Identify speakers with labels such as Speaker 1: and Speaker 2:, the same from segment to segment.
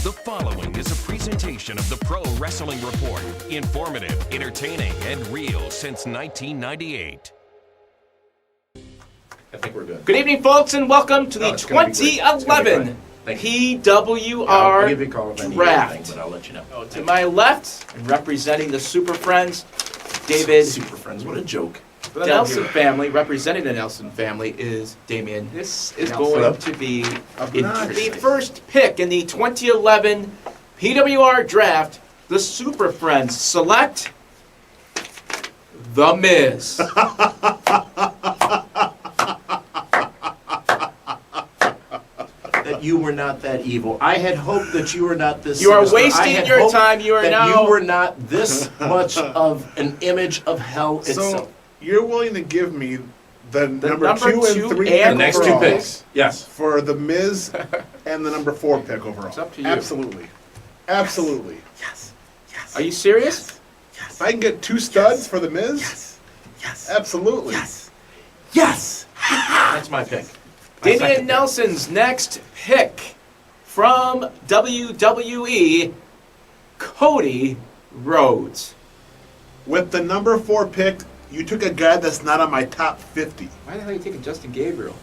Speaker 1: The following is a presentation of the Pro Wrestling Report. Informative, entertaining, and real since 1998.
Speaker 2: I think we're good.
Speaker 3: Good evening, folks, and welcome to the 2011 PWR Draft.
Speaker 2: But I'll let you know.
Speaker 3: To my left, and representing the Super Friends, David.
Speaker 2: Super Friends, what a joke.
Speaker 3: For the Nelson family, representing the Nelson family, is Damien. This is going to be the first pick in the 2011 PWR Draft. The Super Friends select The Miz.
Speaker 2: That you were not that evil. I had hoped that you were not this.
Speaker 3: You are
Speaker 2: sinister.
Speaker 3: wasting your time. You are
Speaker 2: that
Speaker 3: now.
Speaker 2: You were not this much of an image of hell itself.
Speaker 4: So you're willing to give me the number
Speaker 3: number
Speaker 4: 2 and 3
Speaker 3: and
Speaker 2: the next two
Speaker 4: overall
Speaker 2: picks. Yes.
Speaker 4: for the Miz and the number 4 pick overall.
Speaker 3: It's up to you.
Speaker 4: Absolutely. Absolutely.
Speaker 2: Yes. Yes.
Speaker 3: Are you serious?
Speaker 4: If I can get 2 studs for the Miz,
Speaker 2: Yes.
Speaker 4: absolutely.
Speaker 2: Yes. Yes. That's my pick.
Speaker 3: Damian Nelson's next pick from WWE, Cody Rhodes.
Speaker 4: With the number 4 pick, you took a guy that's not on my top 50.
Speaker 3: Why the hell are you taking Justin Gabriel?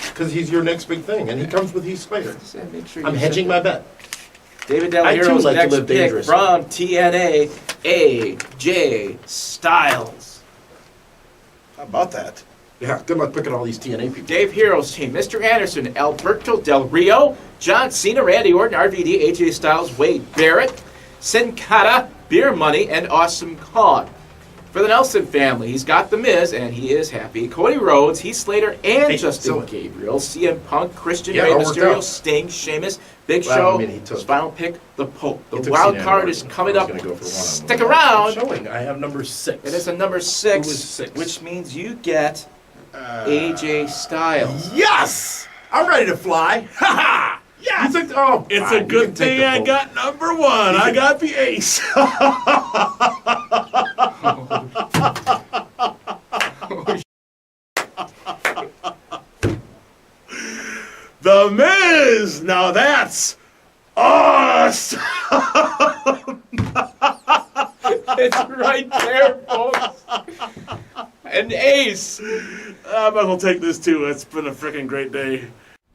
Speaker 2: Because he's your next big thing, and he comes with Heath Slater.
Speaker 3: Just make sure
Speaker 2: I'm
Speaker 3: you
Speaker 2: hedging
Speaker 3: said
Speaker 2: my
Speaker 3: that.
Speaker 2: bet.
Speaker 3: David Del
Speaker 2: I, too,
Speaker 3: Hero's
Speaker 2: like to
Speaker 3: next
Speaker 2: live
Speaker 3: pick
Speaker 2: dangerously.
Speaker 3: from TNA, AJ Styles.
Speaker 4: How about that?
Speaker 2: Yeah, good luck picking all these TNA people.
Speaker 3: Dave Hero's team, Mr. Anderson, Alberto Del Rio, John Cena, Randy Orton, RVD, AJ Styles, Wade Barrett, Sin Cara, Beer Money, and Awesome Kong. For the Nelson family, he's got The Miz, and he is happy. Cody Rhodes, Heath Slater, and
Speaker 2: Hey,
Speaker 3: Justin
Speaker 2: so-
Speaker 3: Gabriel, CM Punk, Christian,
Speaker 2: Yeah,
Speaker 3: Rey
Speaker 2: all worked
Speaker 3: Mysterio,
Speaker 2: out.
Speaker 3: Sting, Sheamus, Big
Speaker 2: Well,
Speaker 3: Show,
Speaker 2: I mean, he took-
Speaker 3: his final pick, the Pope.
Speaker 2: He
Speaker 3: The
Speaker 2: took
Speaker 3: wild
Speaker 2: Cena
Speaker 3: card
Speaker 2: and
Speaker 3: is
Speaker 2: Orton.
Speaker 3: coming
Speaker 2: I was
Speaker 3: up.
Speaker 2: gonna go for one.
Speaker 3: Stick
Speaker 2: I'm
Speaker 3: around.
Speaker 2: showing. I have number 6.
Speaker 3: It is a number 6,
Speaker 2: Who is 6?
Speaker 3: which means you get AJ Styles.
Speaker 2: Yes! I'm ready to fly. Ha ha! Yes! You took, oh,
Speaker 5: It's
Speaker 2: fine,
Speaker 5: a
Speaker 2: you
Speaker 5: good
Speaker 2: can take
Speaker 5: thing
Speaker 2: the
Speaker 5: I
Speaker 2: Pope.
Speaker 5: got number 1. I got the ace. The Miz. Now that's awesome.
Speaker 3: It's right there, folks. An ace.
Speaker 5: I might as well take this too. It's been a freaking great day.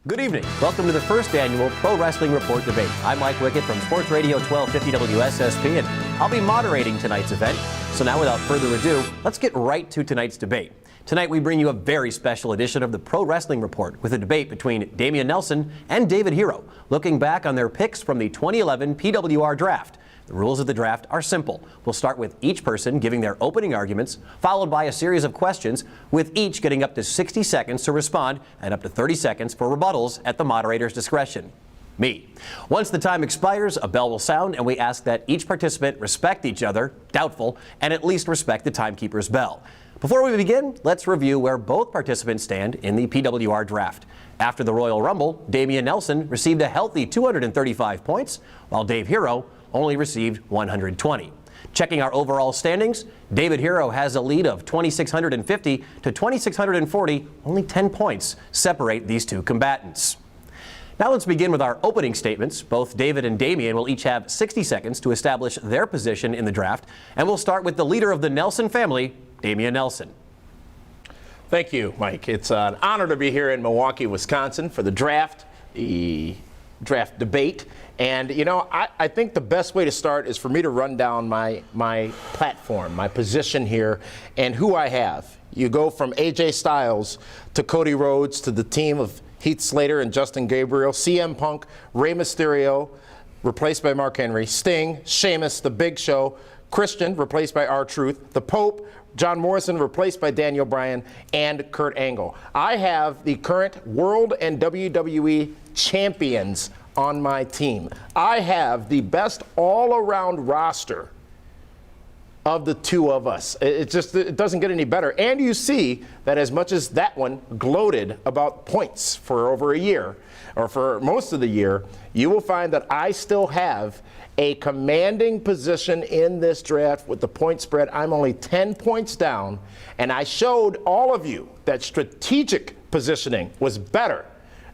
Speaker 6: Good evening. Welcome to the first annual Pro Wrestling Report debate. I'm Mike Wickett from Sports Radio 1250 WSSP, and I'll be moderating tonight's event. So now, without further ado, let's get right to tonight's debate. Tonight, we bring you a very special edition of the Pro Wrestling Report with a debate between Damian Nelson and David Hero, looking back on their picks from the 2011 PWR Draft. The rules of the draft are simple. We'll start with each person giving their opening arguments, followed by a series of questions, with each getting up to 60 seconds to respond and up to 30 seconds for rebuttals at the moderator's discretion. Me. Once the time expires, a bell will sound, and we ask that each participant respect each other, doubtful, and at least respect the timekeeper's bell. Before we begin, let's review where both participants stand in the PWR Draft. After the Royal Rumble, Damian Nelson received a healthy 235 points, while Dave Hero only received 120. Checking our overall standings, David Hero has a lead of 2,650 to 2,640. Only 10 points separate these two combatants. Now let's begin with our opening statements. Both David and Damian will each have 60 seconds to establish their position in the draft, and we'll start with the leader of the Nelson family, Damian Nelson.
Speaker 7: Thank you, Mike. It's an honor to be here in Milwaukee, Wisconsin for the draft debate. And, you know, I think the best way to start is for me to run down my platform, my position here, and who I have. You go from AJ Styles to Cody Rhodes to the team of Heath Slater and Justin Gabriel, CM Punk, Rey Mysterio, replaced by Mark Henry, Sting, Sheamus, The Big Show, Christian, replaced by R-Truth, The Pope, John Morrison, replaced by Daniel Bryan, and Kurt Angle. I have the current World and WWE champions on my team. I have the best all-around roster of the two of us. It doesn't get any better. And you see that as much as that one gloated about points for over a year, or for most of the year, you will find that I still have a commanding position in this draft with the point spread. I'm only 10 points down, and I showed all of you that strategic positioning was better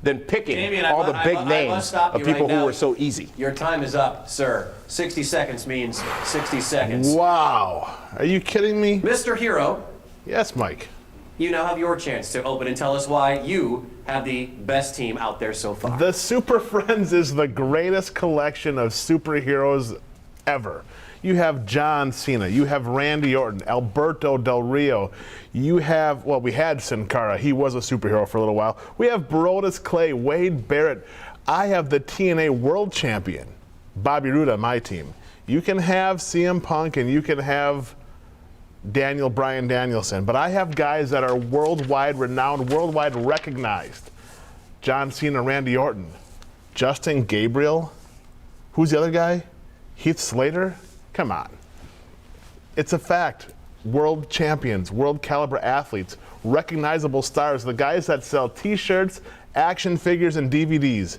Speaker 7: than picking
Speaker 6: Damien,
Speaker 7: all
Speaker 6: I
Speaker 7: the
Speaker 6: mu-
Speaker 7: big
Speaker 6: I must
Speaker 7: names
Speaker 6: stop
Speaker 7: of
Speaker 6: you
Speaker 7: people
Speaker 6: right
Speaker 7: who
Speaker 6: now.
Speaker 7: were so easy.
Speaker 6: Your time is up, sir. 60 seconds means 60 seconds.
Speaker 4: Wow. Are you kidding me?
Speaker 6: Mr. Hero,
Speaker 4: Yes, Mike.
Speaker 6: you now have your chance to open and tell us why you have the best team out there so far.
Speaker 4: The Super Friends is the greatest collection of superheroes ever. You have John Cena, you have Randy Orton, Alberto Del Rio, you have, well, we had Sin Cara, he was a superhero for a little while. We have Brodus Clay, Wade Barrett. I have the TNA World Champion, Bobby Roode on my team. You can have CM Punk and you can have Bryan Danielson, but I have guys that are worldwide renowned, worldwide recognized. John Cena, Randy Orton, Justin Gabriel, who's the other guy? Heath Slater? Come on. It's a fact. World champions, world caliber athletes, recognizable stars, the guys that sell t-shirts, action figures, and DVDs.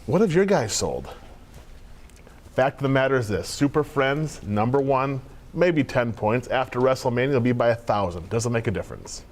Speaker 4: What have your guys sold? Fact of the matter is this, Super Friends, number one, maybe 10 points. After WrestleMania, it'll be by 1,000. Doesn't make a difference.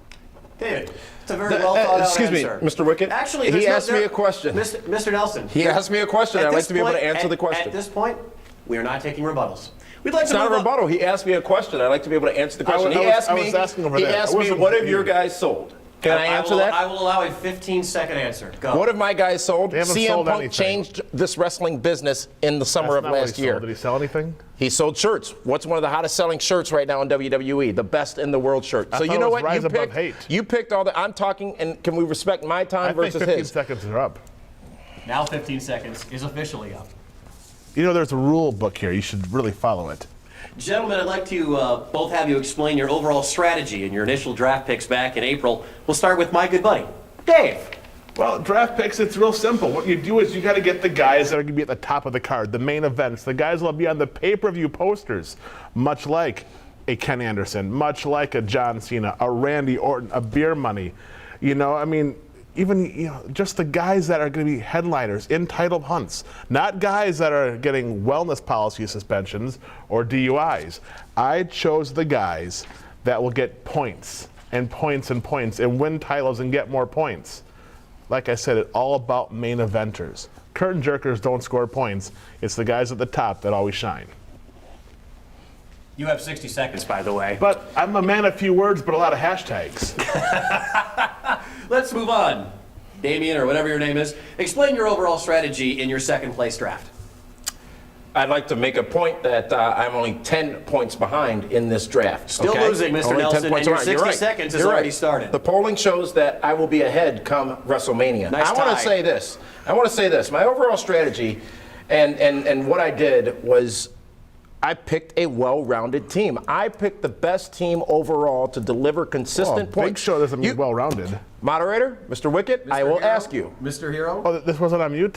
Speaker 6: David, it's a very well thought out
Speaker 7: excuse me,
Speaker 6: answer.
Speaker 7: Mr. Wicket.
Speaker 6: Actually,
Speaker 7: He
Speaker 6: there's
Speaker 7: asked me a question.
Speaker 6: Mr. Nelson.
Speaker 7: He asked me a question.
Speaker 6: At
Speaker 7: I'd like
Speaker 6: this
Speaker 7: to be able to
Speaker 6: point-
Speaker 7: answer the question.
Speaker 6: At this point, we are not taking rebuttals. We'd like
Speaker 7: It's
Speaker 6: to
Speaker 7: not a
Speaker 6: move on.
Speaker 7: rebuttal. He asked me a question. I'd like to be able to answer the question.
Speaker 4: I
Speaker 7: He
Speaker 4: was
Speaker 7: asked me,
Speaker 4: asking over
Speaker 7: he
Speaker 4: there. I
Speaker 7: asked me,
Speaker 4: wasn't
Speaker 7: what have
Speaker 4: here.
Speaker 7: your guys sold? Can I answer that?
Speaker 6: I will allow a 15-second answer. Go.
Speaker 7: What have my guys sold?
Speaker 4: They haven't
Speaker 7: CM
Speaker 4: sold
Speaker 7: Punk
Speaker 4: anything.
Speaker 7: changed this wrestling business in the summer
Speaker 4: That's
Speaker 7: of
Speaker 4: not what
Speaker 7: last
Speaker 4: he
Speaker 7: year.
Speaker 4: sold. Did he sell anything?
Speaker 7: He sold shirts. What's one of the hottest selling shirts right now in WWE? The best in the world shirt.
Speaker 4: I
Speaker 7: So
Speaker 4: thought
Speaker 7: you
Speaker 4: it
Speaker 7: know
Speaker 4: was
Speaker 7: what?
Speaker 4: Rise
Speaker 7: You
Speaker 4: Above
Speaker 7: picked.
Speaker 4: Hate.
Speaker 7: You picked all the. I'm talking, and can we respect my time
Speaker 4: I think
Speaker 7: versus
Speaker 4: 15
Speaker 7: his?
Speaker 4: seconds are up.
Speaker 6: Now 15 seconds is officially up.
Speaker 4: You know, there's a rule book here. You should really follow it.
Speaker 6: Gentlemen, I'd like to both have you explain your overall strategy and your initial draft picks back in April. We'll start with my good buddy, Dave.
Speaker 4: Well, draft picks, it's real simple. What you do is you got to get the guys that are going to be at the top of the card, the main events, the guys that will be on the pay-per-view posters, much like a Ken Anderson, much like a John Cena, a Randy Orton, a Beer Money. You know, I mean, even, you know, just the guys that are going to be headliners in title hunts, not guys that are getting wellness policy suspensions or DUIs. I chose the guys that will get points and points and points and win titles and get more points. Like I said, it's all about main eventers. Curtain jerkers don't score points. It's the guys at the top that always shine.
Speaker 6: You have 60 seconds, by the way.
Speaker 4: But I'm a man of few words, but a lot of hashtags.
Speaker 6: Let's move on. Damien, or whatever your name is, explain your overall strategy in your second place draft.
Speaker 7: I'd like to make a point that I'm only 10 points behind in this draft.
Speaker 6: Still
Speaker 7: okay?
Speaker 6: losing, Mr.
Speaker 7: Only 10
Speaker 6: Nelson,
Speaker 7: points
Speaker 6: and your
Speaker 7: behind. You're
Speaker 6: 60
Speaker 7: right.
Speaker 6: seconds has
Speaker 7: You're
Speaker 6: already
Speaker 7: right.
Speaker 6: started.
Speaker 7: The polling shows that I will be ahead come WrestleMania.
Speaker 6: Nice
Speaker 7: I want
Speaker 6: tie.
Speaker 7: to say this. My overall strategy and what I did was I picked a well-rounded team. I picked the best team overall to deliver consistent
Speaker 4: Big
Speaker 7: points.
Speaker 4: Show doesn't mean well-rounded.
Speaker 7: Moderator, Mr. Wicket, I will ask you.
Speaker 6: Mr. Hero?
Speaker 4: Oh, this wasn't on mute?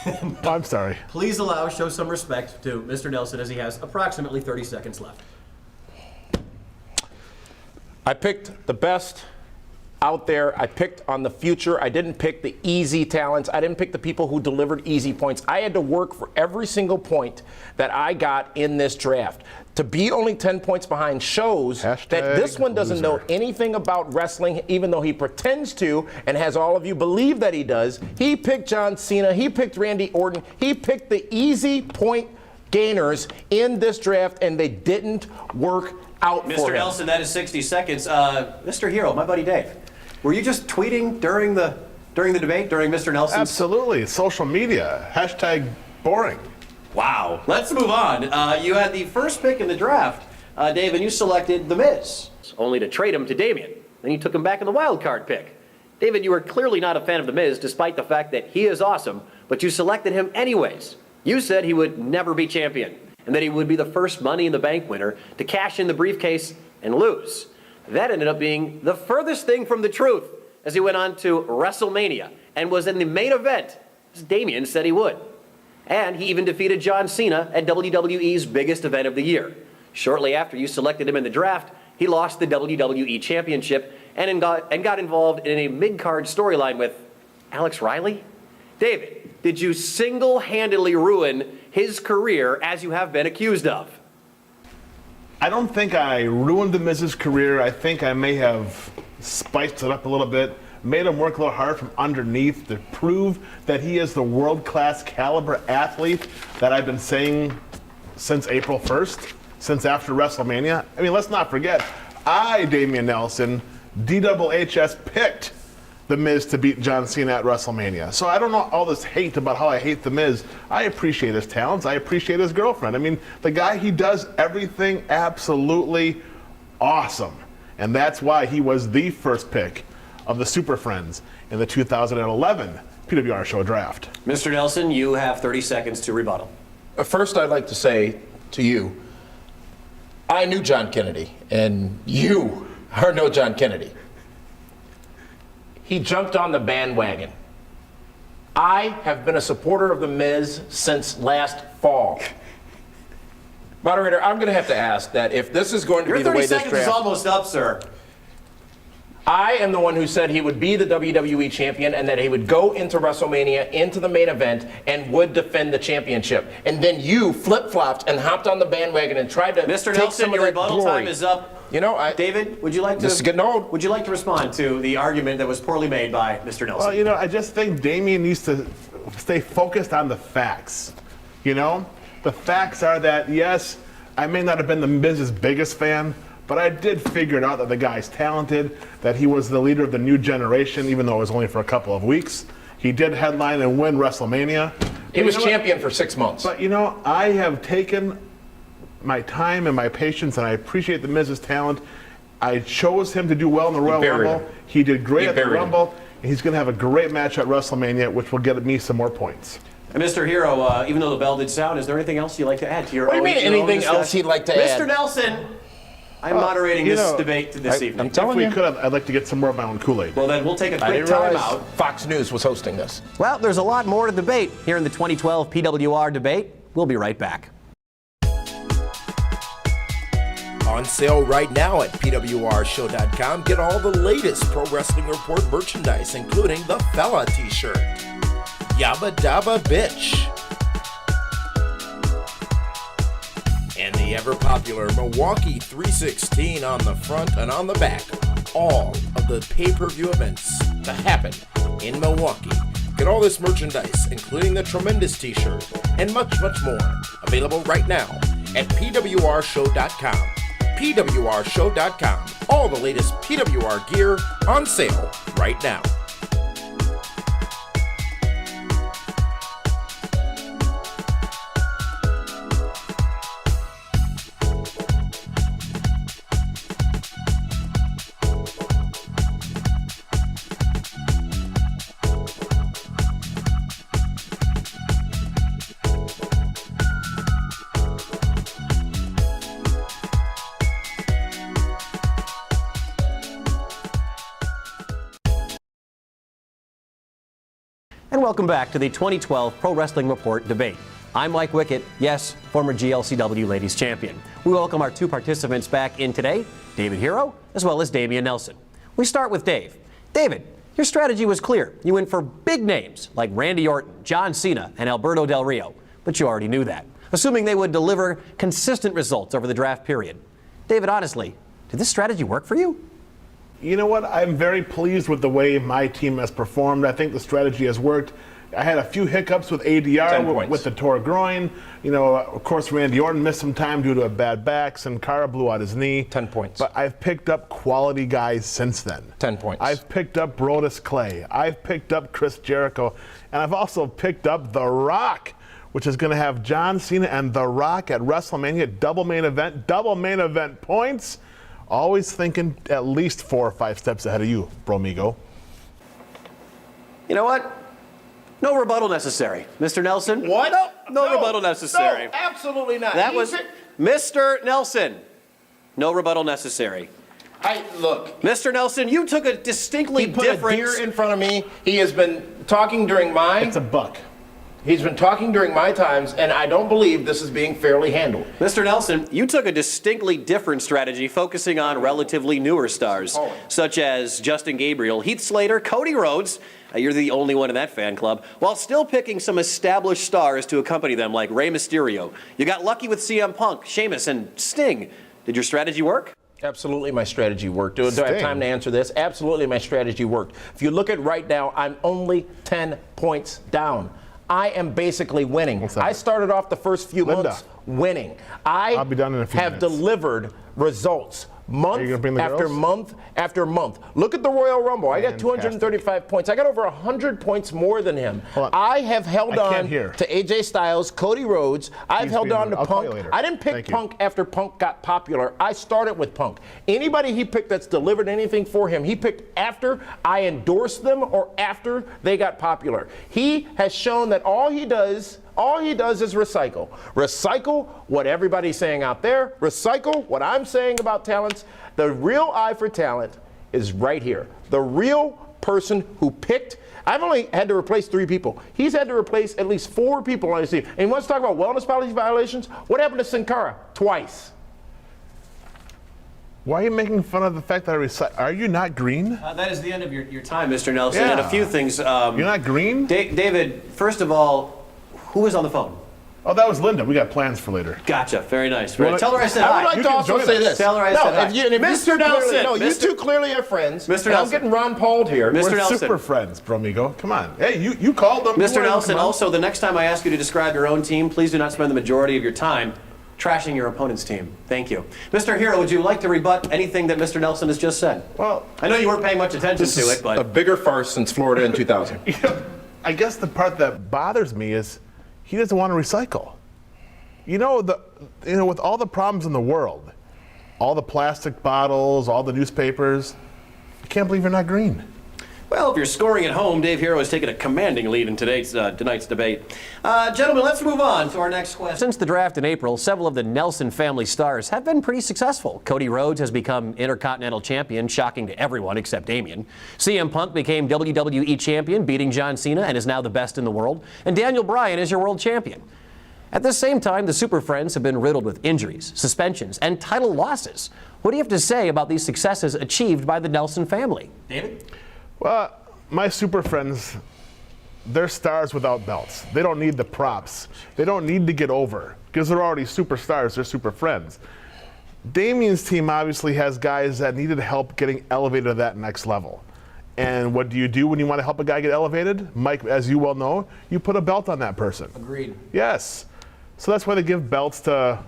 Speaker 4: Oh, I'm sorry.
Speaker 6: Please show some respect to Mr. Nelson as he has approximately 30 seconds left.
Speaker 7: I picked the best out there. I picked on the future. I didn't pick the easy talents. I didn't pick the people who delivered easy points. I had to work for every single point that I got in this draft. To be only 10 points behind shows that this one doesn't know anything about wrestling, even though he pretends to and has all of you believe that he does. He picked John Cena. He picked Randy Orton. He picked the easy point gainers in this draft, and they didn't work out for him.
Speaker 6: Mr. Nelson, that is 60 seconds. Mr. Hero, my buddy Dave, were you just tweeting during the debate, during Mr. Nelson's?
Speaker 4: Absolutely. Social media. Hashtag boring.
Speaker 6: Wow. Let's move on. You had the first pick in the draft, Dave, and you selected The Miz, only to trade him to Damien. Then you took him back in the wild card pick. David, you were clearly not a fan of The Miz, despite the fact that he is awesome, but you selected him anyways. You said he would never be champion, and that he would be the first Money in the Bank winner to cash in the briefcase and lose. That ended up being the furthest thing from the truth as he went on to WrestleMania and was in the main event, as Damien said he would. And he even defeated John Cena at WWE's biggest event of the year. Shortly after you selected him in the draft, he lost the WWE Championship and got involved in a mid-card storyline with Alex Riley. David, did you single-handedly ruin his career as you have been accused of?
Speaker 4: I don't think I ruined The Miz's career. I think I may have spiced it up a little bit, made him work a little hard from underneath to prove that he is the world-class caliber athlete that I've been saying since April 1st, since after WrestleMania. I mean, let's not forget, Damian Nelson, DWHS picked The Miz to beat John Cena at WrestleMania. So I don't know all this hate about how I hate The Miz. I appreciate his talents. I appreciate his girlfriend. I mean, the guy, he does everything absolutely awesome. And that's why he was the first pick of the Super Friends in the 2011 PWR Show Draft.
Speaker 6: Mr. Nelson, you have 30 seconds to rebuttal.
Speaker 7: First, I'd like to say to you, I knew John Kennedy, and you are no John Kennedy. He jumped on the bandwagon. I have been a supporter of The Miz since last fall. Moderator, I'm going to have to ask that if this is going to be the way this draft...
Speaker 6: Your 30 seconds is almost up, sir.
Speaker 7: I am the one who said he would be the WWE champion and that he would go into WrestleMania, into the main event, and would defend the championship. And then you flip-flopped and hopped on the bandwagon and tried to
Speaker 6: Mr.
Speaker 7: take
Speaker 6: Nelson,
Speaker 7: some of
Speaker 6: your
Speaker 7: that
Speaker 6: rebuttal
Speaker 7: glory.
Speaker 6: time is up.
Speaker 7: You know,
Speaker 6: David, would you like to...
Speaker 7: This is getting old.
Speaker 6: Would you like to respond to the argument that was poorly made by Mr. Nelson?
Speaker 4: Well, you know, I just think Damian needs to stay focused on the facts. You know? The facts are that, yes, I may not have been the Miz's biggest fan, but I did figure it out that the guy's talented, that he was the leader of the new generation, even though it was only for a couple of weeks. He did headline and win WrestleMania.
Speaker 7: He was champion for 6 months.
Speaker 4: But, you know, I have taken my time and my patience, and I appreciate the Miz's talent. I chose him to do well in the Royal Rumble.
Speaker 7: him.
Speaker 4: He did great at the
Speaker 7: buried him.
Speaker 4: Rumble, and he's going to have a great match at WrestleMania, which will get me some more points.
Speaker 6: And Mr. Hero, even though the bell did sound, is there anything else you'd like to add to your
Speaker 7: What do you
Speaker 6: own
Speaker 7: mean
Speaker 6: your own
Speaker 7: anything
Speaker 6: discussion?
Speaker 7: else he'd like to add?
Speaker 6: Mr. Nelson, I'm moderating
Speaker 4: you
Speaker 6: this
Speaker 4: know,
Speaker 6: debate this evening.
Speaker 7: I'm
Speaker 4: If
Speaker 7: telling
Speaker 4: we
Speaker 7: you.
Speaker 4: could, I'd like to get some more of my own Kool-Aid.
Speaker 6: Well, then we'll take a
Speaker 7: I
Speaker 6: quick
Speaker 7: didn't
Speaker 6: time
Speaker 7: realize
Speaker 6: out.
Speaker 7: Fox News was hosting this.
Speaker 6: Well, there's a lot more to debate here in the 2012 PWR debate. We'll be right back.
Speaker 8: On sale right now at PWRshow.com. Get all the latest Pro Wrestling Report merchandise, including the Fella t-shirt, Yabba Dabba Bitch, and the ever-popular Milwaukee 316 on the front and on the back. All of the pay-per-view events that happen in Milwaukee. Get all this merchandise, including the tremendous t-shirt, and much, much more, available right now at PWRshow.com. PWRshow.com. All the latest PWR gear on sale right now.
Speaker 6: And welcome back to the 2012 Pro Wrestling Report debate. I'm Mike Wickett, yes, former GLCW Ladies Champion. We welcome our two participants back in today, David Hero, as well as Damian Nelson. We start with Dave. David, your strategy was clear. You went for big names like Randy Orton, John Cena, and Alberto Del Rio, but you already knew that, assuming they would deliver consistent results over the draft period. David, honestly, did this strategy work for you?
Speaker 4: You know what? I'm very pleased with the way my team has performed. I think the strategy has worked. I had a few hiccups with ADR with the torn groin. You know, of course, Randy Orton missed some time due to a bad back. Sin Cara blew out his knee.
Speaker 7: 10 points.
Speaker 4: But I've picked up quality guys since then.
Speaker 7: 10 points.
Speaker 4: I've picked up Brodus Clay. I've picked up Chris Jericho. And I've also picked up The Rock, which is going to have John Cena and The Rock at WrestleMania. Double main event points. Always thinking at least 4 or 5 steps ahead of you, Bromigo.
Speaker 6: You know what? No rebuttal necessary. Mr. Nelson?
Speaker 7: What?
Speaker 6: No rebuttal necessary.
Speaker 7: No, absolutely not.
Speaker 6: That was Mr. Nelson. No rebuttal necessary.
Speaker 7: Look.
Speaker 6: Mr. Nelson, you took a distinctly
Speaker 7: He put
Speaker 6: different...
Speaker 7: a deer in front of me. He has been talking during my...
Speaker 4: It's a buck.
Speaker 7: He's been talking during my times, and I don't believe this is being fairly handled.
Speaker 6: Mr. Nelson, you took a distinctly different strategy focusing on relatively newer stars, such as Justin Gabriel, Heath Slater, Cody Rhodes. You're the only one in that fan club, while still picking some established stars to accompany them, like Rey Mysterio. You got lucky with CM Punk, Sheamus, and Sting. Did your strategy work?
Speaker 7: Absolutely, my strategy worked. Do I have
Speaker 4: Sting.
Speaker 7: time to answer this? Absolutely, my strategy worked. If you look at right now, I'm only 10 points down. I am basically winning. I started off the first few months winning.
Speaker 4: I'll be done in a few
Speaker 7: have
Speaker 4: minutes.
Speaker 7: delivered results. Month
Speaker 4: gonna bring the
Speaker 7: after
Speaker 4: girls?
Speaker 7: month after month. Look at the Royal Rumble. I got
Speaker 4: Fantastic.
Speaker 7: 235 points. I got over 100 points more than him.
Speaker 4: Hold on.
Speaker 7: I have held
Speaker 4: I can't
Speaker 7: on
Speaker 4: hear.
Speaker 7: to AJ Styles, Cody Rhodes. I've
Speaker 4: He's
Speaker 7: held
Speaker 4: being
Speaker 7: on to
Speaker 4: rude. I'll call you
Speaker 7: Punk.
Speaker 4: later.
Speaker 7: I didn't pick
Speaker 4: Thank you.
Speaker 7: Punk after Punk got popular. I started with Punk. Anybody he picked that's delivered anything for him, he picked after I endorsed them or after they got popular. He has shown that all he does is recycle. Recycle what everybody's saying out there. Recycle what I'm saying about talents. The real eye for talent is right here. The real person who picked. I've only had to replace 3 people. He's had to replace at least 4 people on his team. And he wants to talk about wellness policy violations. What happened to Sin Cara? Twice.
Speaker 4: Why are you making fun of the fact that I recycle? Are you not green?
Speaker 6: That is the end of your time, Mr. Nelson.
Speaker 4: Yeah.
Speaker 6: And a few things.
Speaker 4: You're not green?
Speaker 6: David, first of all, who was on the phone?
Speaker 4: Oh, that was Linda. We got plans for later.
Speaker 6: Gotcha. Very nice.
Speaker 4: wanna-
Speaker 6: Tell her I said
Speaker 7: I
Speaker 6: hi.
Speaker 7: would like
Speaker 4: You
Speaker 7: to
Speaker 4: can
Speaker 7: also
Speaker 4: join
Speaker 7: say
Speaker 4: us.
Speaker 7: this.
Speaker 6: Tell her I said hi.
Speaker 7: if you
Speaker 6: Mr.
Speaker 7: two
Speaker 6: Nelson,
Speaker 7: Clearly, no, you
Speaker 6: Mr.
Speaker 7: two clearly are friends.
Speaker 6: Mr.
Speaker 7: And I'm
Speaker 6: Nelson.
Speaker 7: getting Ron Paul'd here.
Speaker 6: Mr.
Speaker 4: We're
Speaker 6: Nelson.
Speaker 4: super friends, Bromigo. Come on. Hey, you called them.
Speaker 6: Mr.
Speaker 4: You wanted
Speaker 6: Nelson,
Speaker 4: to come on.
Speaker 6: also, the next time I ask you to describe your own team, please do not spend the majority of your time trashing your opponent's team. Thank you. Mr. Hero, would you like to rebut anything that Mr. Nelson has just said?
Speaker 4: Well,
Speaker 6: I know you weren't paying much attention to it,
Speaker 7: a
Speaker 6: but
Speaker 7: bigger farce since Florida in 2000.
Speaker 4: you know, I guess the part that bothers me is he doesn't want to recycle. With all the problems in the world, all the plastic bottles, all the newspapers, I can't believe you're not green.
Speaker 6: well, if you're scoring at home, Dave Hero has taken a commanding lead in tonight's debate. Gentlemen, let's move on to our next question. Since the draft in April, several of the Nelson family stars have been pretty successful. Cody Rhodes has become Intercontinental Champion, shocking to everyone except Damien. CM Punk became WWE Champion, beating John Cena, and is now the best in the world. And Daniel Bryan is your World Champion. At the same time, the Super Friends have been riddled with injuries, suspensions, and title losses. What do you have to say about these successes achieved by the Nelson family? David?
Speaker 4: Well, my super friends, they're stars without belts. They don't need the props. They don't need to get over because they're already superstars. They're super friends. Damien's team obviously has guys that needed help getting elevated to that next level. And what do you do when you want to help a guy get elevated? Mike, as you well know, you put a belt on that person.
Speaker 6: Agreed.
Speaker 4: Yes. So that's why they give belts to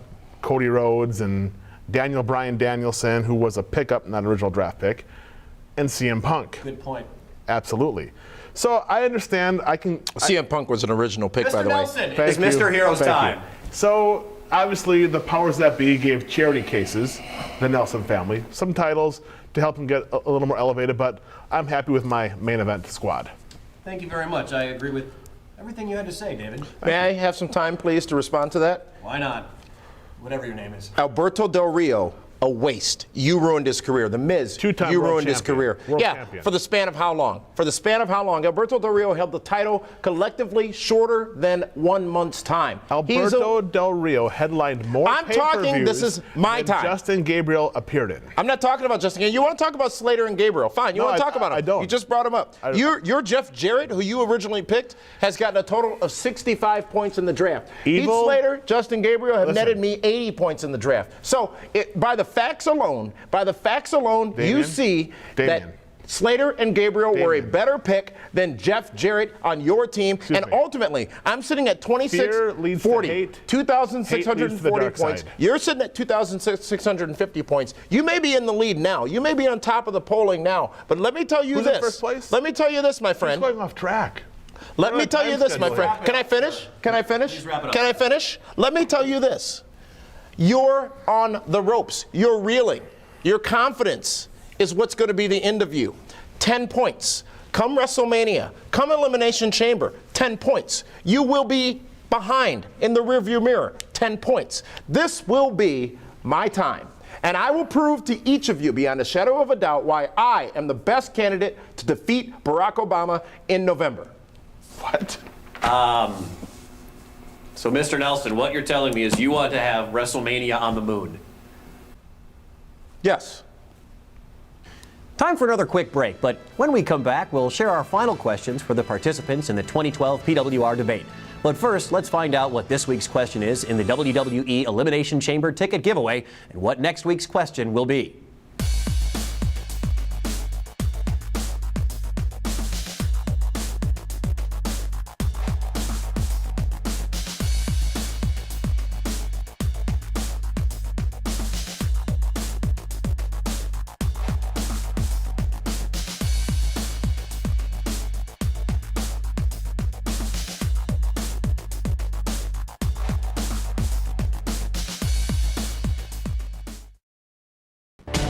Speaker 4: Cody Rhodes and Daniel Bryan Danielson, who was a pickup, not an original draft pick, and CM Punk.
Speaker 6: Good point.
Speaker 4: Absolutely. So I understand.
Speaker 7: CM Punk was an original pick, by the way.
Speaker 6: Nelson,
Speaker 4: Thank
Speaker 6: it's Mr.
Speaker 4: you.
Speaker 6: Hero's
Speaker 4: Thank
Speaker 6: time.
Speaker 4: you. So obviously the powers that be gave charity cases, the Nelson family, some titles to help them get a little more elevated, but I'm happy with my main event squad.
Speaker 6: Thank you very much. I agree with everything you had to say, David.
Speaker 7: May I have some time, please, to respond to that?
Speaker 6: Why not? Whatever your name is.
Speaker 7: Alberto Del Rio, a waste. You ruined his career. The Miz,
Speaker 4: Two-time
Speaker 7: you
Speaker 4: world
Speaker 7: ruined his
Speaker 4: champion.
Speaker 7: career.
Speaker 4: World
Speaker 7: Yeah,
Speaker 4: champion.
Speaker 7: for the span of how long? For the span of how long? Alberto Del Rio held the title collectively shorter than 1 month's time.
Speaker 4: Alberto Del Rio headlined more
Speaker 7: I'm talking,
Speaker 4: pay-per-views
Speaker 7: this is my
Speaker 4: than
Speaker 7: time.
Speaker 4: Justin Gabriel appeared in.
Speaker 7: I'm not talking about Justin. You want to talk about Slater and Gabriel? Fine. You
Speaker 4: No,
Speaker 7: want to
Speaker 4: I-
Speaker 7: talk about him?
Speaker 4: I don't.
Speaker 7: You just brought him up. Your Jeff Jarrett, who you originally picked, has gotten a total of 65 points in the draft.
Speaker 4: Evil-
Speaker 7: Heath Slater, Justin Gabriel have
Speaker 4: Listen.
Speaker 7: netted me 80 points in the draft. So by the facts alone,
Speaker 4: Damien?
Speaker 7: you see
Speaker 4: Damien.
Speaker 7: that Slater and Gabriel were a
Speaker 4: Damien.
Speaker 7: better pick than Jeff Jarrett on your team.
Speaker 4: Excuse
Speaker 7: and
Speaker 4: me.
Speaker 7: ultimately, I'm sitting at
Speaker 4: Fear leads to
Speaker 7: 2640,
Speaker 4: hate. Hate leads to the
Speaker 7: 2,640
Speaker 4: dark
Speaker 7: points.
Speaker 4: side.
Speaker 7: You're sitting at 2,650 points. You may be in the lead now. You may be on top of the polling now. But let me tell you
Speaker 4: Who's
Speaker 7: this.
Speaker 4: in first place?
Speaker 7: Let me tell you this, my
Speaker 4: It's
Speaker 7: friend.
Speaker 4: going off track.
Speaker 7: Let
Speaker 4: We're
Speaker 7: me
Speaker 4: on
Speaker 7: tell you
Speaker 4: time
Speaker 7: this, my
Speaker 4: schedule
Speaker 7: friend.
Speaker 4: here.
Speaker 7: Can I finish? Can I finish?
Speaker 6: Please wrap it up.
Speaker 7: Can I finish? Let me tell you this. You're on the ropes. You're reeling. Your confidence is what's going to be the end of you. 10 points. Come WrestleMania, come Elimination Chamber, 10 points. You will be behind in the rearview mirror, 10 points. This will be my time. And I will prove to each of you beyond a shadow of a doubt why I am the best candidate to defeat Barack Obama in November.
Speaker 4: What?
Speaker 6: So, Mr. Nelson, what you're telling me is you want to have WrestleMania on the moon.
Speaker 7: Yes.
Speaker 6: Time for another quick break, but when we come back, we'll share our final questions for the participants in the 2012 PWR debate. We'll But first, let's find out what this week's question is in the WWE Elimination Chamber ticket giveaway and what next week's question will be.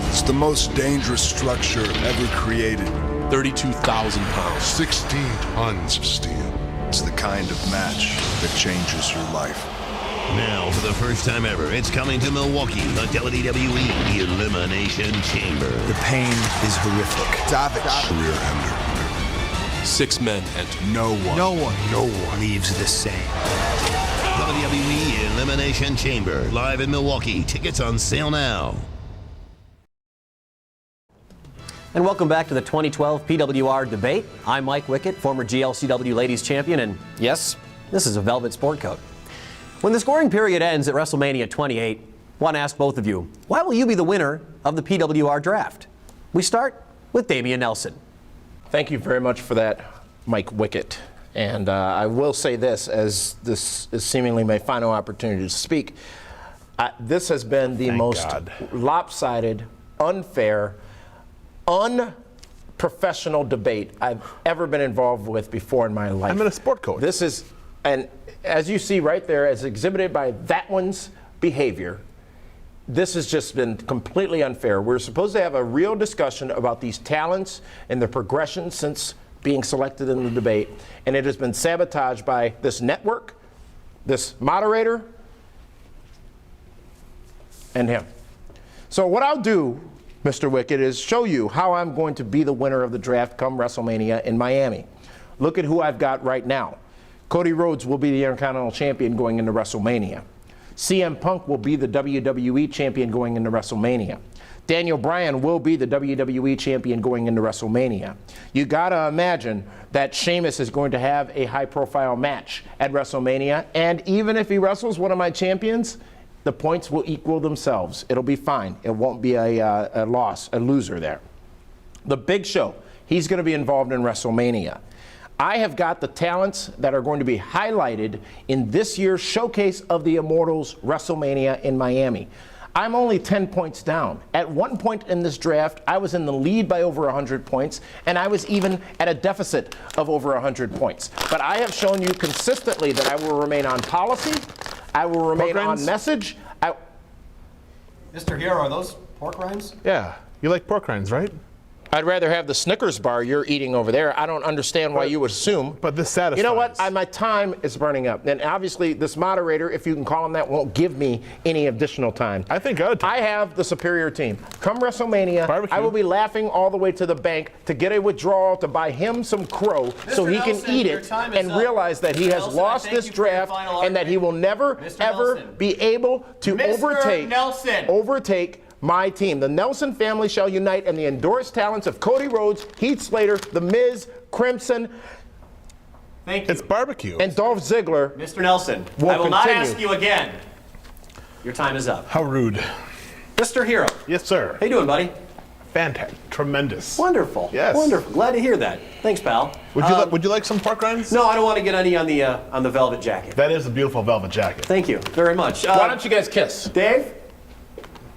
Speaker 9: It's the most dangerous structure ever created.
Speaker 10: 32,000 pounds.
Speaker 9: 16 tons of steel. It's the kind of match that changes your life.
Speaker 11: Now, for the first time ever, it's coming to Milwaukee, the WWE Elimination Chamber.
Speaker 9: The pain is horrific. Savage. Career ender.
Speaker 10: 6 men enter.
Speaker 9: No one
Speaker 11: Leaves the same. WWE Elimination Chamber, live in Milwaukee. Tickets on sale now.
Speaker 6: And welcome back to the 2012 PWR debate. I'm Mike Wickett, former GLCW Ladies Champion, and yes, this is a velvet sport coat. When the scoring period ends at WrestleMania 28, I want to ask both of you, why will you be the winner of the PWR Draft? We start with Damian Nelson.
Speaker 7: Thank you very much for that, Mike Wickett. And I will say this, as this is seemingly my final opportunity to speak. This has been the most lopsided, unfair, unprofessional debate I've ever been involved with before in my life.
Speaker 4: I'm in a sport coat.
Speaker 7: This is, and as you see right there, as exhibited by that one's behavior, this has just been completely unfair. We're supposed to have a real discussion about these talents and the progression since being selected in the debate, and it has been sabotaged by this network, this moderator, and him. So what I'll do, Mr. Wickett, is show you how I'm going to be the winner of the draft come WrestleMania in Miami. Look at who I've got right now. Cody Rhodes will be the Intercontinental Champion going into WrestleMania. CM Punk will be the WWE Champion going into WrestleMania. Daniel Bryan will be the WWE Champion going into WrestleMania. You gotta imagine that Sheamus is going to have a high-profile match at WrestleMania, and even if he wrestles one of my champions, the points will equal themselves. It'll be fine. It won't be a loser there. The Big Show, he's going to be involved in WrestleMania. I have got the talents that are going to be highlighted in this year's Showcase of the Immortals WrestleMania in Miami. I'm only 10 points down. At one point in this draft, I was in the lead by over 100 points, and I was even at a deficit of over 100 points. But I have shown you consistently that I will remain on policy, I will remain on message.
Speaker 6: Mr. Hero, are those pork rinds?
Speaker 4: Yeah. You like pork rinds, right?
Speaker 7: I'd rather have the Snickers bar you're eating over there. I don't understand why you would assume.
Speaker 4: But this satisfies.
Speaker 7: You know what? My time is burning up. And obviously, this moderator, if you can call him that, won't give me any additional time.
Speaker 4: I think
Speaker 7: I have the superior team. Come WrestleMania,
Speaker 4: Barbecue.
Speaker 7: I will be laughing all the way to the bank to get a withdrawal to buy him some crow so he can eat it and realize that he has lost this draft and that he will never, ever be able to overtake my team. The Nelson family shall unite, and the endorsed talents of Cody Rhodes, Heath Slater, The Miz, Crimson,
Speaker 6: Thank you.
Speaker 4: It's barbecue.
Speaker 7: and Dolph Ziggler.
Speaker 6: Mr. Nelson,
Speaker 7: Will
Speaker 6: I will not
Speaker 7: continue.
Speaker 6: ask you again. Your time is up.
Speaker 4: How rude.
Speaker 6: Mr. Hero.
Speaker 4: Yes, sir.
Speaker 6: How you doing, buddy?
Speaker 4: Fantastic. Tremendous.
Speaker 6: Wonderful.
Speaker 4: Yes.
Speaker 6: Wonderful. Glad to hear that. Thanks, pal.
Speaker 4: Would you like some pork rinds?
Speaker 6: No, I don't want to get any on the velvet jacket.
Speaker 4: That is a beautiful velvet jacket.
Speaker 6: Thank you very much.
Speaker 7: Why don't you guys kiss?
Speaker 6: Dave?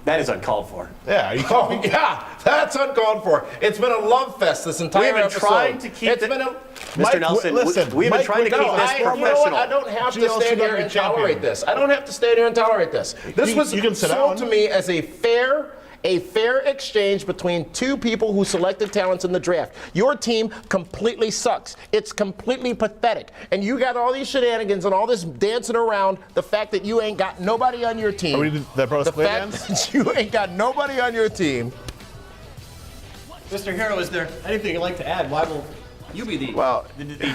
Speaker 6: That is uncalled for.
Speaker 4: Yeah, are you
Speaker 7: Oh,
Speaker 4: talking?
Speaker 7: yeah, that's uncalled for. It's been a love fest this entire
Speaker 6: We have been
Speaker 7: episode.
Speaker 6: trying to keep
Speaker 7: It's
Speaker 6: it-
Speaker 7: been a...
Speaker 6: Mr.
Speaker 4: Mike,
Speaker 6: Nelson,
Speaker 4: listen,
Speaker 6: we have been
Speaker 4: Mike,
Speaker 6: trying to keep
Speaker 4: no,
Speaker 6: this
Speaker 7: You know
Speaker 6: professional.
Speaker 7: what? I don't have to
Speaker 4: GLCW
Speaker 7: stand here and
Speaker 4: champion.
Speaker 7: tolerate this. I don't have to stand here and tolerate this. This was
Speaker 4: you can sit
Speaker 7: sold
Speaker 4: down.
Speaker 7: to me as a fair exchange between two people who selected talents in the draft. Your team completely sucks. It's completely pathetic. And you got all these shenanigans and all this dancing around the fact that you ain't got nobody on your team.
Speaker 4: Are we that brought us
Speaker 7: The
Speaker 4: play
Speaker 7: fact
Speaker 4: dance?
Speaker 7: that you ain't got nobody on your team.
Speaker 6: Mr. Hero, is there anything you'd like to add? Why will you be the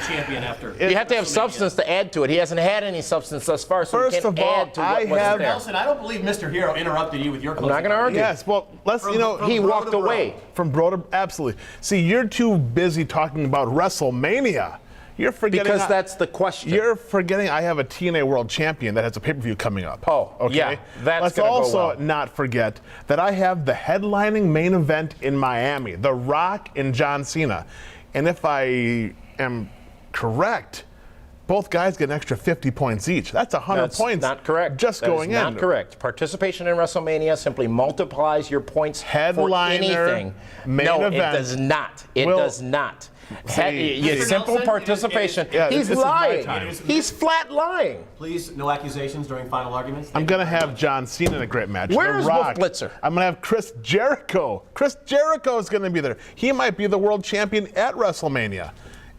Speaker 6: champion after?
Speaker 7: You have to have substance to add to it. He hasn't had any substance thus far, so
Speaker 4: First
Speaker 7: he can't
Speaker 4: of all,
Speaker 7: add to
Speaker 4: I
Speaker 7: what's
Speaker 4: have-
Speaker 7: there.
Speaker 6: Nelson, I don't believe Mr. Hero interrupted you with your closing.
Speaker 7: not gonna argue.
Speaker 4: Yes, well, let's,
Speaker 7: He walked away.
Speaker 4: From bro to, absolutely. See, you're too busy talking about WrestleMania. You're forgetting
Speaker 7: Because that's the question.
Speaker 4: You're forgetting I have a TNA World Champion that has a pay-per-view coming up.
Speaker 7: Oh,
Speaker 4: okay.
Speaker 7: yeah, that's
Speaker 4: Let's
Speaker 7: gonna go
Speaker 4: also
Speaker 7: well.
Speaker 4: not forget that I have the headlining main event in Miami, The Rock and John Cena. And if I am correct, both guys get an extra 50 points each. That's 100 points.
Speaker 7: Not correct.
Speaker 4: Just
Speaker 7: That
Speaker 4: going
Speaker 7: is
Speaker 4: in.
Speaker 7: Not correct. Participation in WrestleMania simply multiplies your points
Speaker 4: Headliner,
Speaker 7: for anything.
Speaker 4: main
Speaker 7: no,
Speaker 4: event.
Speaker 7: it does not. It
Speaker 4: Will-
Speaker 7: does not.
Speaker 4: See,
Speaker 7: Simple
Speaker 3: Nelson,
Speaker 7: participation.
Speaker 4: Yeah,
Speaker 7: He's
Speaker 4: this is my
Speaker 7: lying.
Speaker 4: time.
Speaker 7: He's flat lying.
Speaker 6: Please, no accusations during final arguments.
Speaker 4: I'm going to have John Cena in a great match.
Speaker 7: Where's
Speaker 4: The Rock.
Speaker 7: Wolf Blitzer?
Speaker 4: I'm going to have Chris Jericho. Chris Jericho is going to be there. He might be the world champion at WrestleMania.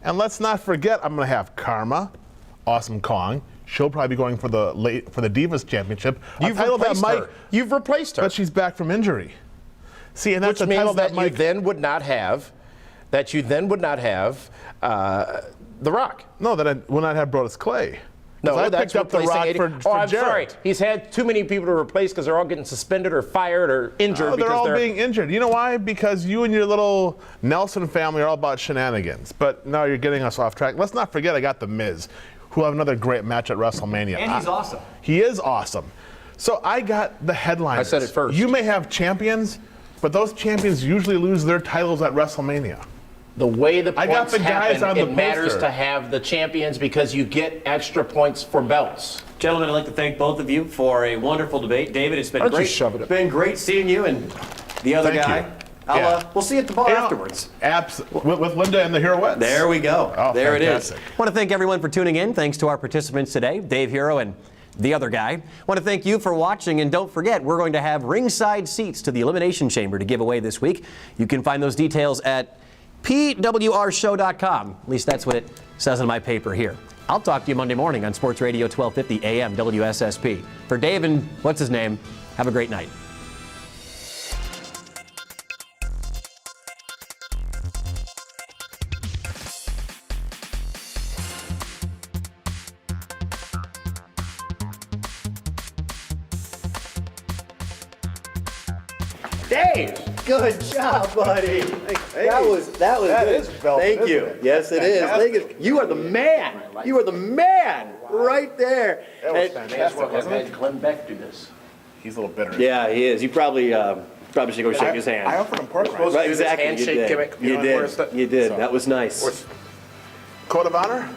Speaker 4: And let's not forget, I'm going to have Karma, Awesome Kong. She'll probably be going for the Divas Championship.
Speaker 7: You've
Speaker 4: a title that
Speaker 7: replaced
Speaker 4: might,
Speaker 7: her. You've replaced her.
Speaker 4: but she's back from injury. See, and that's
Speaker 7: Which
Speaker 4: a title
Speaker 7: means that
Speaker 4: might.
Speaker 7: you then would not have. The Rock.
Speaker 4: No, that I will not have Brodus Clay.
Speaker 7: No,
Speaker 4: 'Cause I
Speaker 7: that's
Speaker 4: picked up the
Speaker 7: replacing
Speaker 4: Rock
Speaker 7: 80.
Speaker 4: for
Speaker 7: I'm
Speaker 4: Jarrett.
Speaker 7: sorry. He's had too many people to replace because they're all getting suspended or fired or injured.
Speaker 4: Oh, they're
Speaker 7: because
Speaker 4: all being injured. You know why? Because you and your little Nelson family are all about shenanigans. But now you're getting us off track. Let's not forget I got The Miz, who will have another great match at WrestleMania.
Speaker 6: And he's awesome.
Speaker 4: He is awesome. So I got the headliners.
Speaker 7: I said it first.
Speaker 4: You may have champions, but those champions usually lose their titles at WrestleMania.
Speaker 7: The way the
Speaker 4: I got
Speaker 7: points
Speaker 4: the guys
Speaker 7: happen,
Speaker 4: on the
Speaker 7: it matters
Speaker 4: poster.
Speaker 7: to have the champions because you get extra points for belts.
Speaker 6: Gentlemen, I'd like to thank both of you for a wonderful debate. David, it's been
Speaker 7: Why don't you
Speaker 6: great.
Speaker 7: shove it up?
Speaker 6: It's been great seeing you and the other
Speaker 4: Thank
Speaker 6: guy.
Speaker 4: you. Yeah.
Speaker 6: We'll see you at the bar
Speaker 4: You know,
Speaker 6: afterwards.
Speaker 4: With Linda and the Heroettes.
Speaker 6: There we go.
Speaker 4: Oh,
Speaker 6: there
Speaker 4: fantastic.
Speaker 6: it is.
Speaker 12: I want to thank everyone for tuning in. Thanks to our participants today, Dave Hero and the other guy. I want to thank you for watching, and don't forget, we're going to have ringside seats to the Elimination Chamber to give away this week. You can find those details at pwrshow.com. At least that's what it says on my paper here. I'll talk to you Monday morning on Sports Radio 1250 AM WSSP. For Dave and what's his name, have a great night.
Speaker 13: Dave, good job, buddy. That was
Speaker 4: That
Speaker 13: good.
Speaker 4: is velvet,
Speaker 13: Thank
Speaker 4: isn't
Speaker 13: you.
Speaker 4: it?
Speaker 13: Yes, it is.
Speaker 4: Fantastic.
Speaker 13: Thank you. You are the man. You are the man right there.
Speaker 4: That was
Speaker 13: And-
Speaker 4: fantastic, wasn't it?
Speaker 7: Glenn Beck do this.
Speaker 4: He's a little bitter.
Speaker 13: Yeah, he is. You probably should go shake his hand.
Speaker 4: I offered him pork
Speaker 7: supposed
Speaker 4: rinds.
Speaker 7: to
Speaker 13: Right,
Speaker 7: do this
Speaker 13: exactly. You
Speaker 7: handshake
Speaker 13: did.
Speaker 7: gimmick.
Speaker 13: You
Speaker 7: You know, where's
Speaker 13: did.
Speaker 7: the-
Speaker 13: You did.
Speaker 4: So-
Speaker 13: That was nice.
Speaker 4: Code of honor?